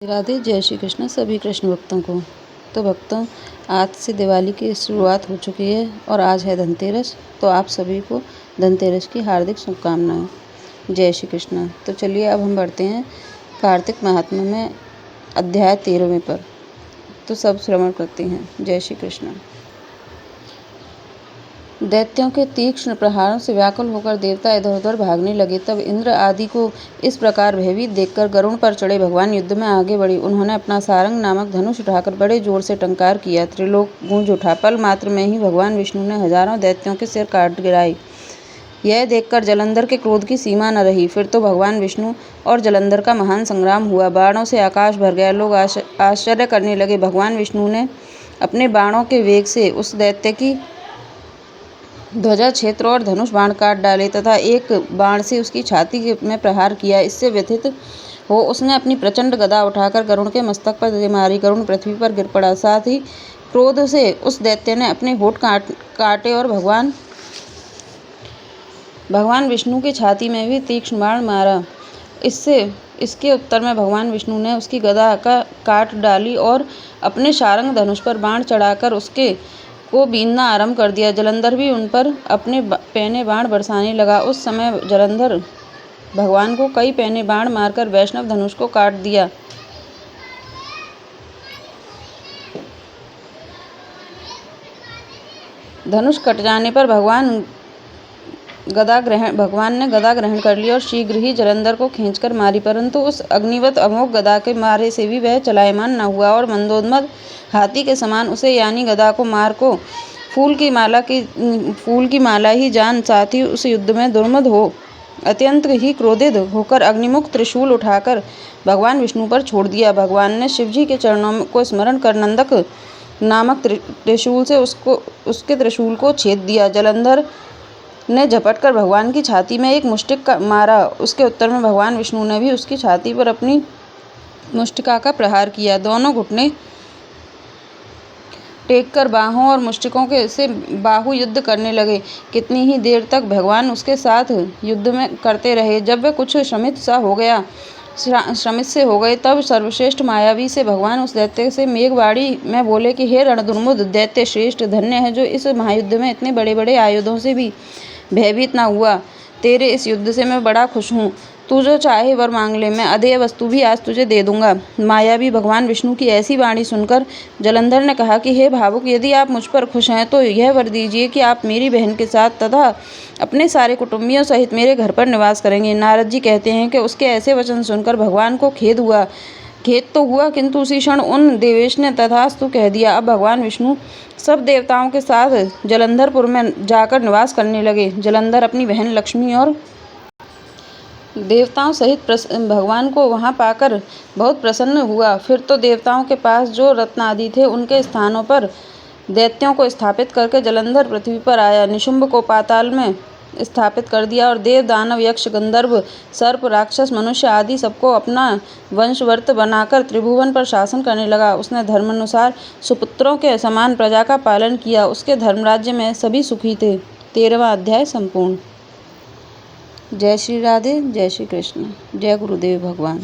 राधे, जय श्री कृष्ण सभी कृष्ण भक्तों को। तो भक्तों, आज से दिवाली की शुरुआत हो चुकी है और आज है धनतेरस। तो आप सभी को धनतेरस की हार्दिक शुभकामनाएं। जय श्री कृष्ण। तो चलिए अब हम बढ़ते हैं कार्तिक महात्म्य में अध्याय 13वें पर। तो सब श्रवण करते हैं। जय श्री कृष्ण। दैत्यों के तीक्ष्ण प्रहारों से व्याकुल होकर देवता इधर उधर भागने लगे। तब इंद्र आदि को इस प्रकार भयभीत देखकर गरुड़ पर चढ़े भगवान युद्ध में आगे बढ़े। उन्होंने अपना सारंग नामक धनुष उठाकर बड़े जोर से टंकार किया। त्रिलोक गूंज उठा। पल मात्र में ही भगवान विष्णु ने हजारों दैत्यों के सिर काट गिराए। यह देखकर जलंधर के क्रोध की सीमा न रही। फिर तो भगवान विष्णु और जलंधर का महान संग्राम हुआ। बाणों से आकाश भर गया। लोग आश्चर्य करने लगे। भगवान विष्णु ने अपने बाणों के वेग से उस दैत्य की ध्वजा क्षेत्र और धनुष बाण काट डाले तथा एक बाण से उसकी छाती में प्रहार किया। इससे व्यथित हो उसने अपनी प्रचंड गदा उठाकर गरुड़ के मस्तक पर दे मारी। गरुड़ पृथ्वी पर गिर पड़ा। साथ ही क्रोध से उस दैत्य ने अपने होठ काटे और भगवान विष्णु की छाती में भी तीक्ष्ण बाण मारा। इसके उत्तर में भगवान विष्णु ने उसकी गदा काट डाली और अपने शारंग धनुष पर बाण चढ़ाकर उसके को बीनना आरंभ कर दिया। जलंधर भी उन पर अपने पैने बाण बरसाने लगा। उस समय जलंधर भगवान को कई पैने बाण मारकर वैष्णव धनुष को काट दिया। धनुष कट जाने पर भगवान ने गदा ग्रहण कर ली और शीघ्र ही जलंधर को खींचकर मारी। परंतु उस अग्निवत अमोघ गदा के मारे से भी वह चलायमान न हुआ और मंदोन्मद हाथी के समान उसे यानी गदा को मार को फूल की माला ही जान। साथ ही उस युद्ध में दुर्मद हो अत्यंत ही क्रोधित होकर अग्निमुख त्रिशूल उठाकर भगवान विष्णु पर छोड़ दिया। भगवान ने शिवजी के चरणों को स्मरण कर नंदक नामक त्रिशूल से उसके त्रिशूल को छेद दिया। जलंधर ने झपटकर भगवान की छाती में एक मुष्टिक मारा। उसके उत्तर में भगवान विष्णु ने भी उसकी छाती पर अपनी मुष्टिका का प्रहार किया। दोनों घुटने टेक कर बाहों और मुष्टिकों से बाहु युद्ध करने लगे। कितनी ही देर तक भगवान उसके साथ युद्ध में करते रहे। जब वे कुछ श्रमित से हो गए तब सर्वश्रेष्ठ मायावी से भगवान उस दैत्य से मेघवाणी में बोले कि हे रणदुर्मुद दैत्य श्रेष्ठ, धन्य है जो इस महायुद्ध में इतने बड़े बड़े आयुधों से भी भयभीत न हुआ। तेरे इस युद्ध से मैं बड़ा खुश हूँ। तू जो चाहे वर मांग ले, मैं अदेय वस्तु भी आज तुझे दे दूंगा। मायावी भगवान विष्णु की ऐसी वाणी सुनकर जलंधर ने कहा कि हे भावुक, यदि आप मुझ पर खुश हैं तो यह वर दीजिए कि आप मेरी बहन के साथ तथा अपने सारे कुटुंबियों सहित मेरे घर पर निवास करेंगे। नारद जी कहते हैं कि उसके ऐसे वचन सुनकर भगवान को खेद तो हुआ किंतु उसी क्षण उन देवेश ने तथास्तु कह दिया। अब भगवान विष्णु सब देवताओं के साथ जलंधरपुर में जाकर निवास करने लगे। जलंधर अपनी बहन लक्ष्मी और देवताओं सहित भगवान को वहां पाकर बहुत प्रसन्न हुआ। फिर तो देवताओं के पास जो रत्न आदि थे उनके स्थानों पर दैत्यों को स्थापित करके जलंधर पृथ्वी पर आया। निशुंभ को पाताल में स्थापित कर दिया और देव दानव यक्ष गंधर्व सर्प राक्षस मनुष्य आदि सबको अपना वंशवर्त बनाकर त्रिभुवन पर शासन करने लगा। उसने धर्मानुसार सुपुत्रों के समान प्रजा का पालन किया। उसके धर्मराज्य में सभी सुखी थे। 13वां अध्याय संपूर्ण। जय श्री राधे, जय श्री कृष्ण, जय गुरुदेव भगवान।